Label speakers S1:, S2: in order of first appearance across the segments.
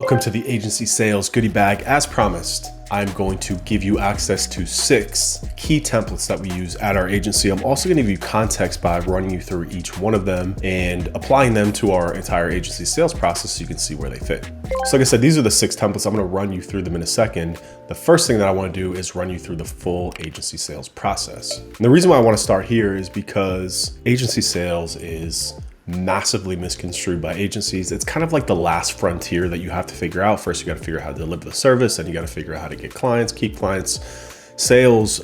S1: Welcome to the Agency Sales Goodie Bag. As promised, I'm going to give you access to 6 key templates that we use at our agency. I'm also going to give you context by running you through each one of them and applying them to our entire agency sales process so you can see where they fit. So like I said, these are the 6 templates. I'm going to run you through them in a second. The first thing that I want to do is run you through the full agency sales process. And the reason why I want to start here is because agency sales is massively misconstrued by agencies. It's kind of like the last frontier that you have to figure out. First, you got to figure out how to deliver the service, and you got to figure out how to get clients, keep clients. Sales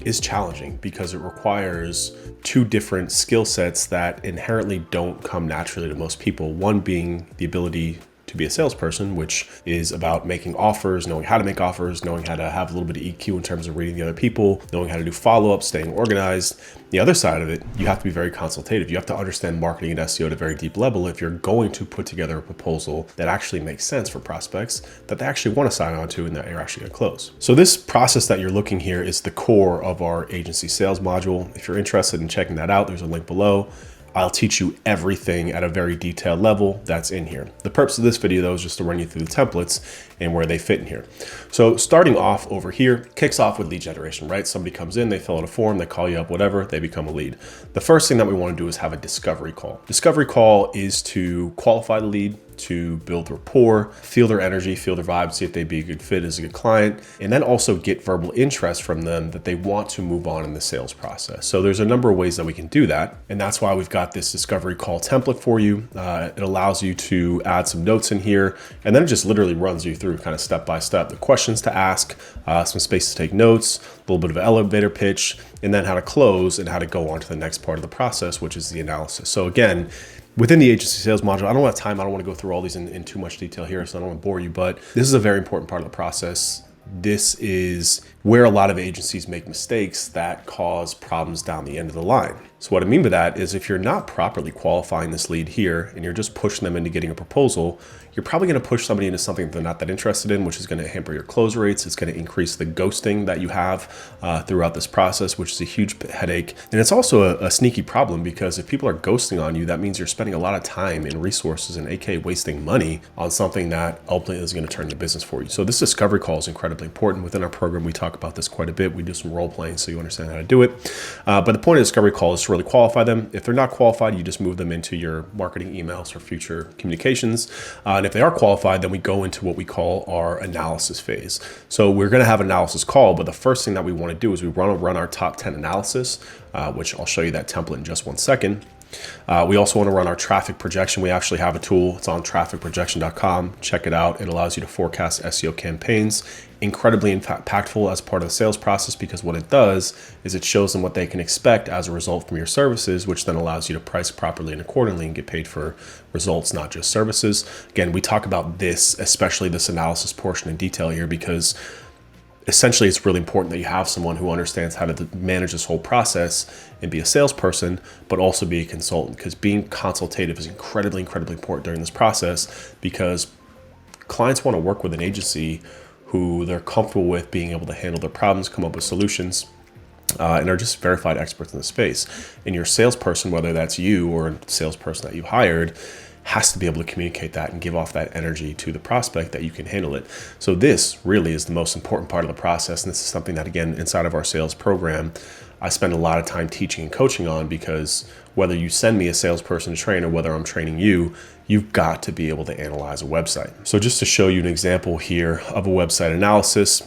S1: is challenging because it requires 2 different skill sets that inherently don't come naturally to most people. One being the ability to be a salesperson, which is about making offers, knowing how to make offers, knowing how to have a little bit of EQ in terms of reading the other people, knowing how to do follow-up, staying organized. The other side of it, you have to be very consultative. You have to understand marketing and SEO at a very deep level if you're going to put together a proposal that actually makes sense for prospects, that they actually want to sign on to and that you're actually going to close. So this process that you're looking here is the core of our agency sales module. If you're interested in checking that out, there's a link below. I'll teach you everything at a very detailed level that's in here. The purpose of this video though is just to run you through the templates and where they fit in here. So starting off over here, kicks off with lead generation, right? Somebody comes in, they fill out a form, they call you up, whatever, they become a lead. The first thing that we want to do is have a discovery call. Discovery call is to qualify the lead, to build rapport, feel their energy, feel their vibe, see if they'd be a good fit as a good client, and then also get verbal interest from them that they want to move on in the sales process. So there's a number of ways that we can do that. And that's why we've got this discovery call template for you. It allows you to add some notes in here, and then it just literally runs you through kind of step by step, the questions to ask, some space to take notes, a little bit of an elevator pitch, and then how to close and how to go on to the next part of the process, which is the analysis. So again, within the agency sales module, I don't have time. I don't want to go through all these in too much detail here, so I don't want to bore you, but this is a very important part of the process. This is where a lot of agencies make mistakes that cause problems down the end of the line. So what I mean by that is if you're not properly qualifying this lead here and you're just pushing them into getting a proposal, you're probably going to push somebody into something they're not that interested in, which is going to hamper your close rates. It's going to increase the ghosting that you have throughout this process, which is a huge headache. And it's also a sneaky problem because if people are ghosting on you, that means you're spending a lot of time and resources and aka wasting money on something that ultimately is going to turn into business for you. So this discovery call is incredibly important. Within our program, we talk about this quite a bit. We do some role playing so you understand how to do it. But the point of discovery call is to really qualify them. If they're not qualified, you just move them into your marketing emails for future communications. And if they are qualified, then we go into what we call our analysis phase. So we're going to have an analysis call, but the first thing that we want to do is we want to run our top 10 analysis, which I'll show you that template in just one second. We also want to run our traffic projection. We actually have a tool. It's on trafficprojection.com. Check it out. It allows you to forecast SEO campaigns. Incredibly impactful as part of the sales process because what it does is it shows them what they can expect as a result from your services, which then allows you to price properly and accordingly and get paid for results, not just services. Again, we talk about this, especially this analysis portion in detail here because essentially, it's really important that you have someone who understands how to manage this whole process and be a salesperson, but also be a consultant because being consultative is incredibly, incredibly important during this process because clients want to work with an agency who they're comfortable with being able to handle their problems, come up with solutions, and are just verified experts in the space. And your salesperson, whether that's you or a salesperson that you hired, has to be able to communicate that and give off that energy to the prospect that you can handle it. So this really is the most important part of the process. And this is something that, again, inside of our sales program, I spend a lot of time teaching and coaching on because whether you send me a salesperson to train or whether I'm training you, you've got to be able to analyze a website. So just to show you an example here of a website analysis,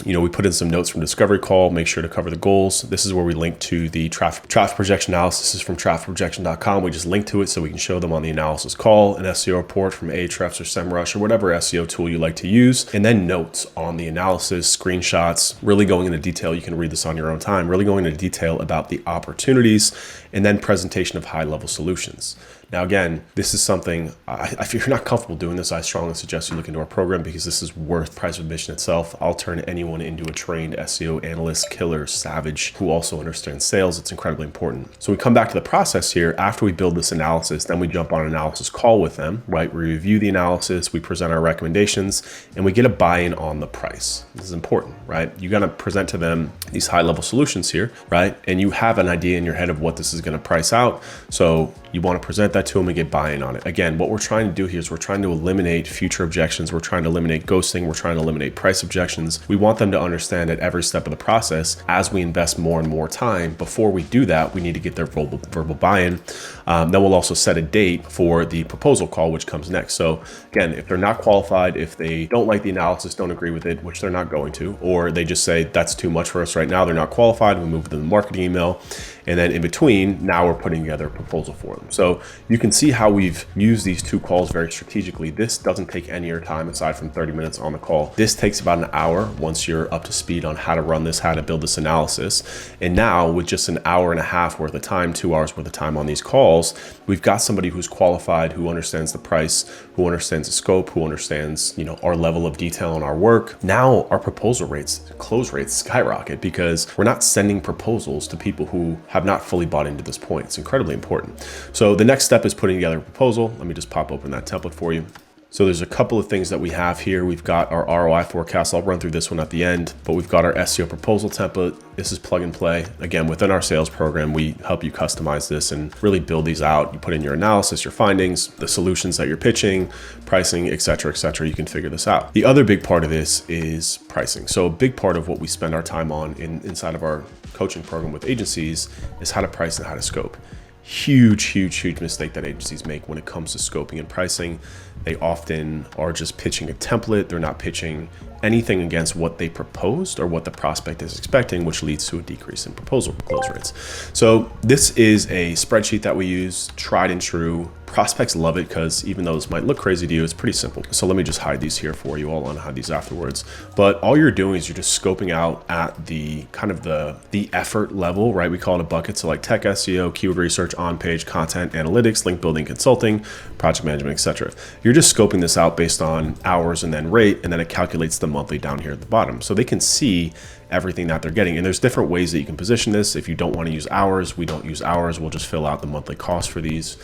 S1: we put in some notes from discovery call, make sure to cover the goals. This is where we link to the traffic projection analysis is from trafficprojection.com. We just link to it so we can show them on the analysis call, an SEO report from Ahrefs or SEMrush or whatever SEO tool you like to use, and then notes on the analysis, screenshots, really going into detail. You can read this on your own time, really going into detail about the opportunities and then presentation of high-level solutions. Now, again, this is something, if you're not comfortable doing this, I strongly suggest you look into our program because this is worth price of admission itself. I'll turn anyone into a trained SEO analyst, killer, savage, who also understands sales. It's incredibly important. So we come back to the process here. After we build this analysis, then we jump on an analysis call with them, right? We review the analysis, we present our recommendations, and we get a buy-in on the price. This is important, right? You got to present to them these high-level solutions here, right? And you have an idea in your head of what this is going to price out. So you want to present that that to them and get buy-in on it. Again, what we're trying to do here is we're trying to eliminate future objections. We're trying to eliminate ghosting. We're trying to eliminate price objections. We want them to understand at every step of the process, as we invest more and more time, before we do that, we need to get their verbal buy-in. Then we'll also set a date for the proposal call, which comes next. So again, if they're not qualified, if they don't like the analysis, don't agree with it, which they're not going to, or they just say that's too much for us right now, they're not qualified, we move to the marketing email. And then in between, now we're putting together a proposal for them. So you can see how we've used these two calls very strategically. This doesn't take any of your time aside from 30 minutes on the call. This takes about an hour once you're up to speed on how to run this, how to build this analysis. And now with just an hour and a half worth of time, 2 hours worth of time on these calls, we've got somebody who's qualified, who understands the price, who understands the scope, who understands, our level of detail on our work. Now our proposal rates, close rates skyrocket because we're not sending proposals to people who have not fully bought into this point. It's incredibly important. So the next step is putting together a proposal. Let me just pop open that template for you. So there's a couple of things that we have here. We've got our ROI forecast. I'll run through this one at the end, but we've got our SEO proposal template. This is plug and play. Again, within our sales program, we help you customize this and really build these out. You put in your analysis, your findings, the solutions that you're pitching, pricing, et cetera, you can figure this out. The other big part of this is pricing. So a big part of what we spend our time on inside of our coaching program with agencies is how to price and how to scope. Huge mistake that agencies make when it comes to scoping and pricing. They often are just pitching a template. They're not pitching anything against what they proposed or what the prospect is expecting, which leads to a decrease in proposal close rates. So this is a spreadsheet that we use, tried and true. Prospects love it because even though this might look crazy to you, it's pretty simple. So let me just hide these here for you. I'll unhide these afterwards. But all you're doing is you're just scoping out at the kind of the effort level, right? We call it a bucket. So like tech SEO, keyword research, on-page content, analytics, link building, consulting, project management, etc. You're just scoping this out based on hours and then rate, and then it calculates the monthly down here at the bottom. So they can see everything that they're getting. And there's different ways that you can position this. If you don't want to use hours, we don't use hours. We'll just fill out the monthly cost for these,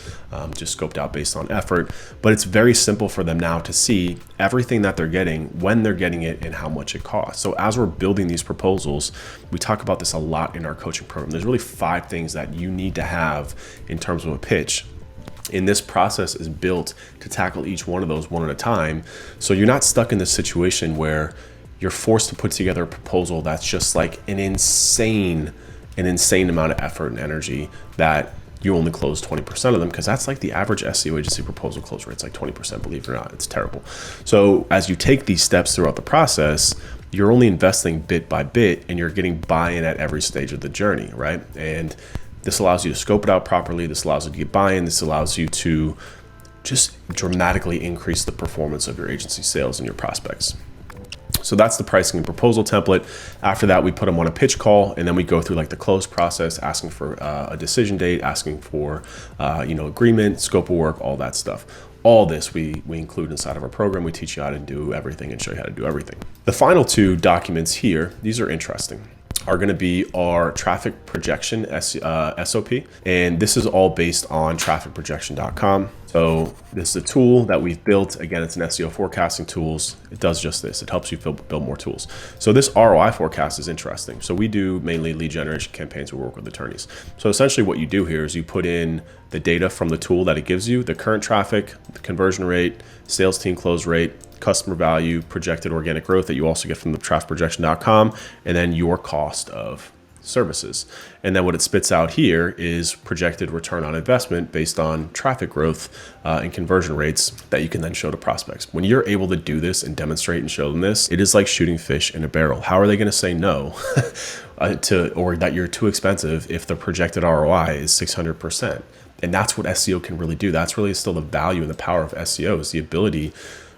S1: just scoped out based on effort. But it's very simple for them now to see everything that they're getting, when they're getting it, and how much it costs. So as we're building these proposals, we talk about this a lot in our coaching program. There's really 5 things that you need to have in terms of a pitch. And this process is built to tackle each one of those one at a time. So you're not stuck in this situation where you're forced to put together a proposal that's just like an insane amount of effort and energy that you only close 20% of them, because that's like the average SEO agency proposal close rate. It's like 20%, believe it or not. It's terrible. So as you take these steps throughout the process, you're only investing bit by bit and you're getting buy-in at every stage of the journey, right? And this allows you to scope it out properly. This allows you to get buy-in. This allows you to just dramatically increase the performance of your agency sales and your prospects. So that's the pricing and proposal template. After that, we put them on a pitch call, and then we go through like the close process, asking for a decision date, asking for agreement, scope of work, all that stuff. All this we include inside of our program. We teach you how to do everything and show you how to do everything. The final 2 documents here, these are interesting, are going to be our traffic projection SOP. And this is all based on trafficprojection.com. So this is a tool that we've built. Again, it's an SEO forecasting tools. It does just this. It helps you build more tools. So this ROI forecast is interesting. So we do mainly lead generation campaigns. We work with attorneys. So essentially what you do here is you put in the data from the tool that it gives you, the current traffic, the conversion rate, sales team close rate, customer value, projected organic growth that you also get from the trafficprojection.com, and then your cost of services. And then what it spits out here is projected return on investment based on traffic growth and conversion rates that you can then show to prospects. When you're able to do this and demonstrate and show them this, it is like shooting fish in a barrel. How are they going to say no or that you're too expensive if the projected ROI is 600%? And that's what SEO can really do. That's really still the value and the power of SEO, is the ability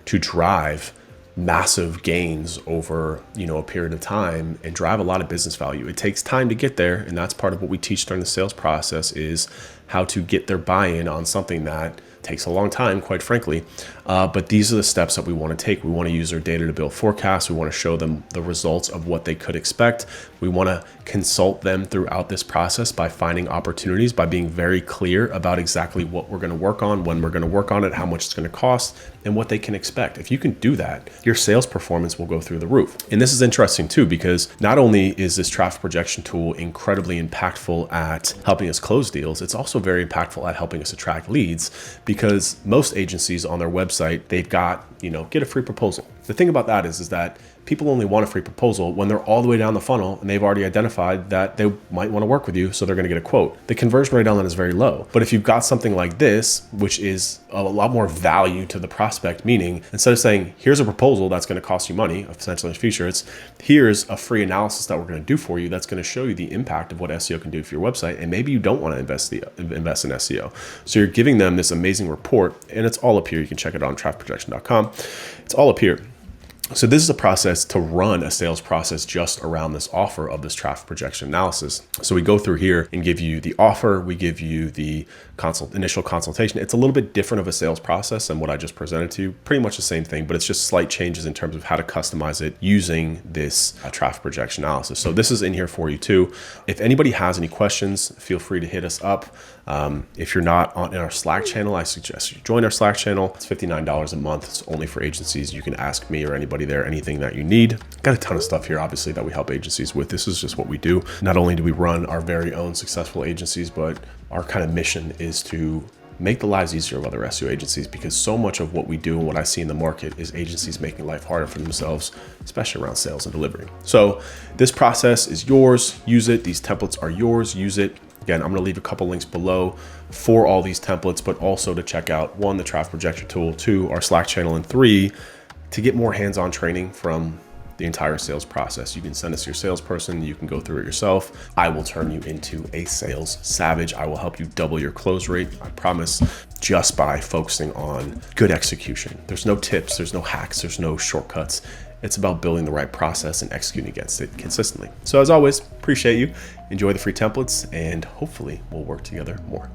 S1: to drive massive gains over a period of time and drive a lot of business value. It takes time to get there, and that's part of what we teach during the sales process, is how to get their buy-in on something that takes a long time, quite frankly. But these are the steps that we want to take. We want to use their data to build forecasts. We want to show them the results of what they could expect. We want to consult them throughout this process by finding opportunities, by being very clear about exactly what we're going to work on, when we're going to work on it, how much it's going to cost, and what they can expect. If you can do that, your sales performance will go through the roof. And this is interesting too, because not only is this traffic projection tool incredibly impactful at helping us close deals, it's also also very impactful at helping us attract leads, because most agencies on their website, they've got, get a free proposal. The thing about that is that people only want a free proposal when they're all the way down the funnel and they've already identified that they might want to work with you, so they're going to get a quote. The conversion rate on that is very low. But if you've got something like this, which is a lot more value to the prospect, meaning instead of saying, here's a proposal that's going to cost you money, essentially in the future, it's here's a free analysis that we're going to do for you that's going to show you the impact of what SEO can do for your website. And maybe you don't want to invest in SEO. So you're giving them this amazing report, and it's all up here. You can check it out on trafficprojection.com. It's all up here. So this is a process to run a sales process just around this offer of this traffic projection analysis. So we go through here and give you the offer, we give you the initial consultation. It's a little bit different of a sales process than what I just presented to you. Pretty much the same thing, but it's just slight changes in terms of how to customize it using this traffic projection analysis. So this is in here for you too. If anybody has any questions, feel free to hit us up. If you're not in our Slack channel, I suggest you join our Slack channel. It's $59 a month. It's only for agencies. You can ask me or anybody there anything that you need. Got a ton of stuff here, obviously, that we help agencies with. This is just what we do. Not only do we run our very own successful agencies, but our kind of mission is to make the lives easier of other SEO agencies, because so much of what we do and what I see in the market is agencies making life harder for themselves, especially around sales and delivery. So this process is yours. Use it. These templates are yours. Use it. Again, I'm going to leave a couple links below for all these templates, but also to check out 1, the traffic projector tool, 2, our Slack channel, and 3, to get more hands-on training from the entire sales process. You can send us your salesperson. You can go through it yourself. I will turn you into a sales savage. I will help you double your close rate, I promise, just by focusing on good execution. There's no tips, there's no hacks, there's no shortcuts. It's about building the right process and executing against it consistently. So as always, appreciate you. Enjoy the free templates, and hopefully we'll work together more.